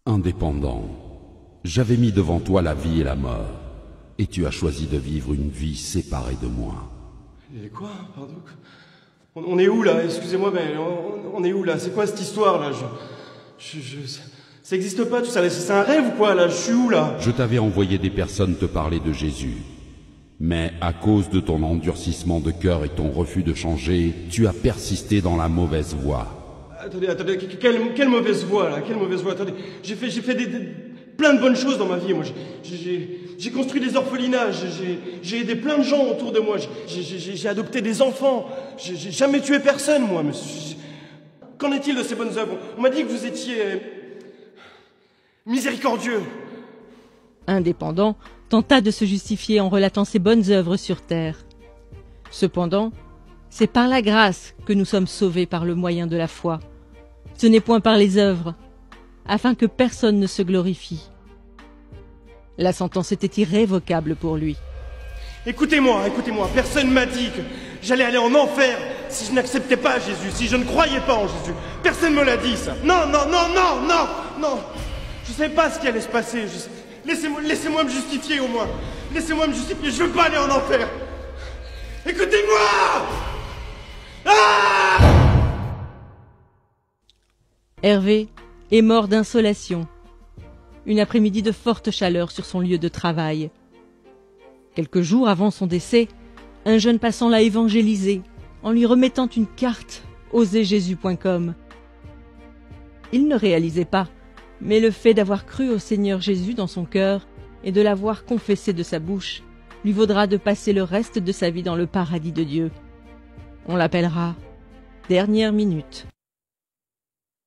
Indépendant, j'avais mis devant toi la vie et la mort, et tu as choisi de vivre une vie séparée de moi. Et quoi? Pardon? On est où là? Excusez-moi, mais on est où là? C'est quoi cette histoire là? Ça existe pas tout ça, c'est un rêve ou quoi là? Je suis où là? Je t'avais envoyé des personnes te parler de Jésus, mais à cause de ton endurcissement de cœur et ton refus de changer, tu as persisté dans la mauvaise voie. Attendez, quelle mauvaise voie là? Quelle mauvaise voie? Attendez, j'ai fait plein de bonnes choses dans ma vie, moi. J'ai construit des orphelinats, j'ai aidé plein de gens autour de moi, j'ai adopté des enfants, j'ai jamais tué personne, moi. Qu'en est-il de ces bonnes œuvres? On m'a dit que vous étiez miséricordieux. Indépendant tenta de se justifier en relatant ses bonnes œuvres sur terre. Cependant, c'est par la grâce que nous sommes sauvés par le moyen de la foi. Ce n'est point par les œuvres, afin que personne ne se glorifie. La sentence était irrévocable pour lui. Écoutez-moi, personne m'a dit que j'allais aller en enfer si je n'acceptais pas Jésus, si je ne croyais pas en Jésus. Personne me l'a dit, ça. Non. Je sais pas ce qui allait se passer. Laissez-moi me justifier au moins. Laissez-moi me justifier, je veux pas aller en enfer. Écoutez-moi! Ah! Hervé est mort d'insolation. Une après-midi de forte chaleur sur son lieu de travail. Quelques jours avant son décès, un jeune passant l'a évangélisé en lui remettant une carte oserjésus.com. Il ne réalisait pas, mais le fait d'avoir cru au Seigneur Jésus dans son cœur et de l'avoir confessé de sa bouche lui vaudra de passer le reste de sa vie dans le paradis de Dieu. On l'appellera Dernière Minute.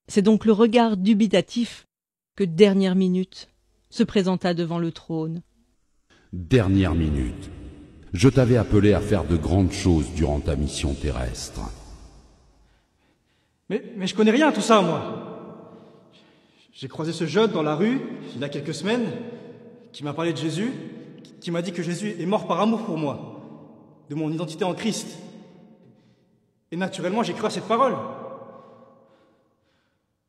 C'est donc le regard dubitatif que Dernière Minute se présenta devant le trône. Dernière minute. Je t'avais appelé à faire de grandes choses durant ta mission terrestre. Mais je connais rien à tout ça, moi. J'ai croisé ce jeune dans la rue, il y a quelques semaines, qui m'a parlé de Jésus, qui m'a dit que Jésus est mort par amour pour moi, de mon identité en Christ. Et naturellement, j'ai cru à cette parole.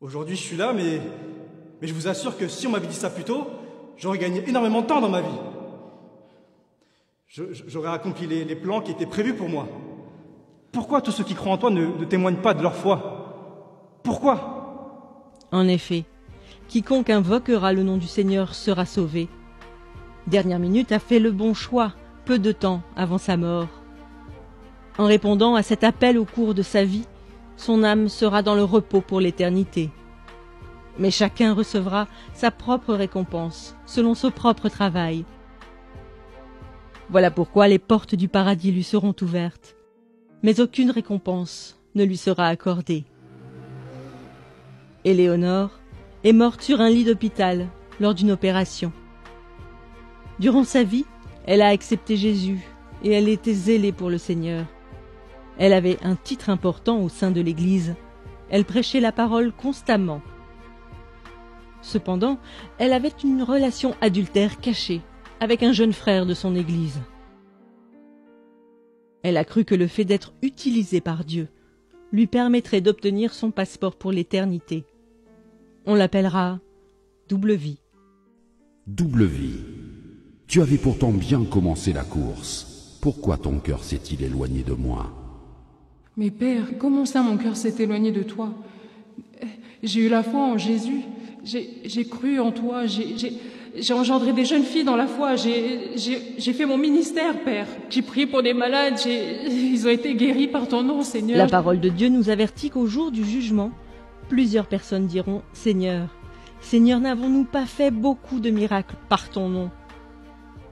Aujourd'hui, je suis là, mais je vous assure que si on m'avait dit ça plus tôt, j'aurais gagné énormément de temps dans ma vie. J'aurais accompli les plans qui étaient prévus pour moi. Pourquoi tous ceux qui croient en toi ne témoignent pas de leur foi? Pourquoi? En effet, quiconque invoquera le nom du Seigneur sera sauvé. Dernière Minute a fait le bon choix, peu de temps avant sa mort. En répondant à cet appel au cours de sa vie, son âme sera dans le repos pour l'éternité. Mais chacun recevra sa propre récompense, selon son propre travail. Voilà pourquoi les portes du paradis lui seront ouvertes, mais aucune récompense ne lui sera accordée. Éléonore est morte sur un lit d'hôpital lors d'une opération. Durant sa vie, elle a accepté Jésus et elle était zélée pour le Seigneur. Elle avait un titre important au sein de l'Église. Elle prêchait la parole constamment. Cependant, elle avait une relation adultère cachée avec un jeune frère de son Église. Elle a cru que le fait d'être utilisée par Dieu lui permettrait d'obtenir son passeport pour l'éternité. On l'appellera Double Vie. Double vie. Tu avais pourtant bien commencé la course. Pourquoi ton cœur s'est-il éloigné de moi? Mais Père, comment ça mon cœur s'est éloigné de toi? J'ai eu la foi en Jésus, j'ai cru en toi, j'ai engendré des jeunes filles dans la foi, j'ai fait mon ministère, Père. J'ai prié pour des malades, ils ont été guéris par ton nom, Seigneur. La parole de Dieu nous avertit qu'au jour du jugement, plusieurs personnes diront « Seigneur, Seigneur, n'avons-nous pas fait beaucoup de miracles par ton nom ?»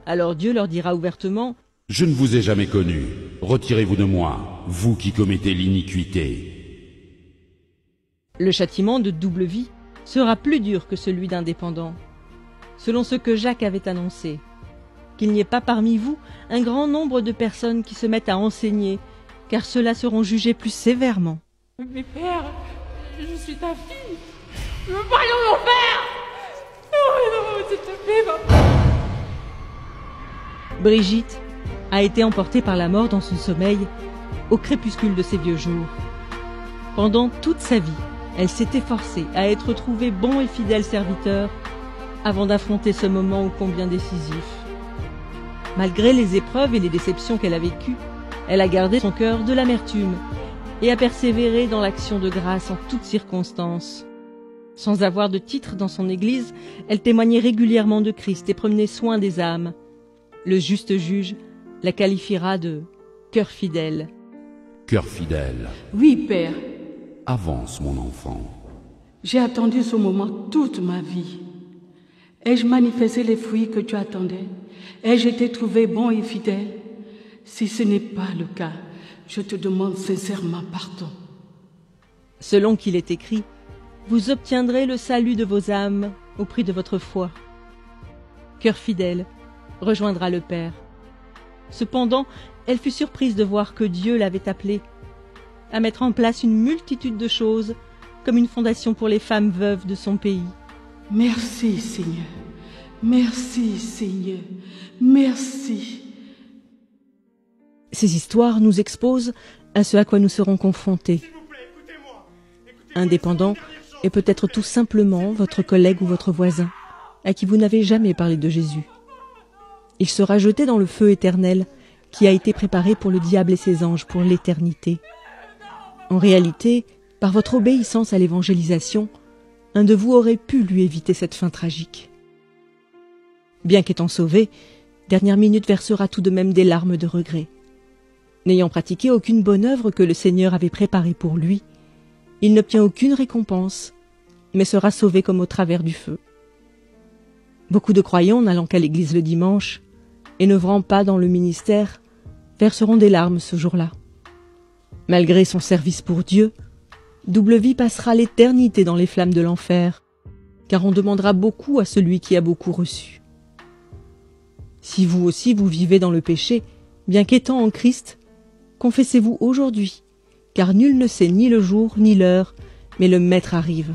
Alors Dieu leur dira ouvertement « Je ne vous ai jamais connu. Retirez-vous de moi, vous qui commettez l'iniquité. » Le châtiment de double vie sera plus dur que celui d'indépendant, selon ce que Jacques avait annoncé, qu'il n'y ait pas parmi vous un grand nombre de personnes qui se mettent à enseigner, car ceux-là seront jugés plus sévèrement. Mais Père, je suis ta fille. Je veux pas aller en enfer. Non, s'il te plaît, papa. Brigitte a été emportée par la mort dans son sommeil au crépuscule de ses vieux jours. Pendant toute sa vie, Elle s'est efforcée à être trouvée bon et fidèle serviteur avant d'affronter ce moment ô combien décisif. Malgré les épreuves et les déceptions qu'elle a vécues, elle a gardé son cœur de l'amertume et a persévéré dans l'action de grâce en toutes circonstances. Sans avoir de titre dans son église, elle témoignait régulièrement de Christ et prenait soin des âmes. Le juste juge la qualifiera de « cœur fidèle ». Cœur fidèle, Oui, Père, avance mon enfant. j'ai attendu ce moment toute ma vie. Ai-je manifesté les fruits que tu attendais? Ai-je été trouvé bon et fidèle? Si ce n'est pas le cas, je te demande sincèrement pardon. Selon qu'il est écrit, vous obtiendrez le salut de vos âmes au prix de votre foi. Cœur fidèle rejoindra le Père. Cependant, elle fut surprise de voir que Dieu l'avait appelée à mettre en place une multitude de choses, comme une fondation pour les femmes veuves de son pays. Merci, Seigneur. Merci, Seigneur. Merci. Ces histoires nous exposent à ce à quoi nous serons confrontés. Indépendant et peut-être tout simplement votre collègue ou votre voisin, à qui vous n'avez jamais parlé de Jésus. Il sera jeté dans le feu éternel qui a été préparé pour le diable et ses anges pour l'éternité. En réalité, par votre obéissance à l'évangélisation, un de vous aurait pu lui éviter cette fin tragique. Bien qu'étant sauvé, Dernière Minute versera tout de même des larmes de regret. N'ayant pratiqué aucune bonne œuvre que le Seigneur avait préparée pour lui, il n'obtient aucune récompense, mais sera sauvé comme au travers du feu. Beaucoup de croyants n'allant qu'à l'église le dimanche et n'œuvrant pas dans le ministère verseront des larmes ce jour-là. Malgré son service pour Dieu, Double Vie passera l'éternité dans les flammes de l'enfer, car on demandera beaucoup à celui qui a beaucoup reçu. Si vous aussi vous vivez dans le péché, bien qu'étant en Christ, confessez-vous aujourd'hui, car nul ne sait ni le jour ni l'heure, mais le Maître arrive.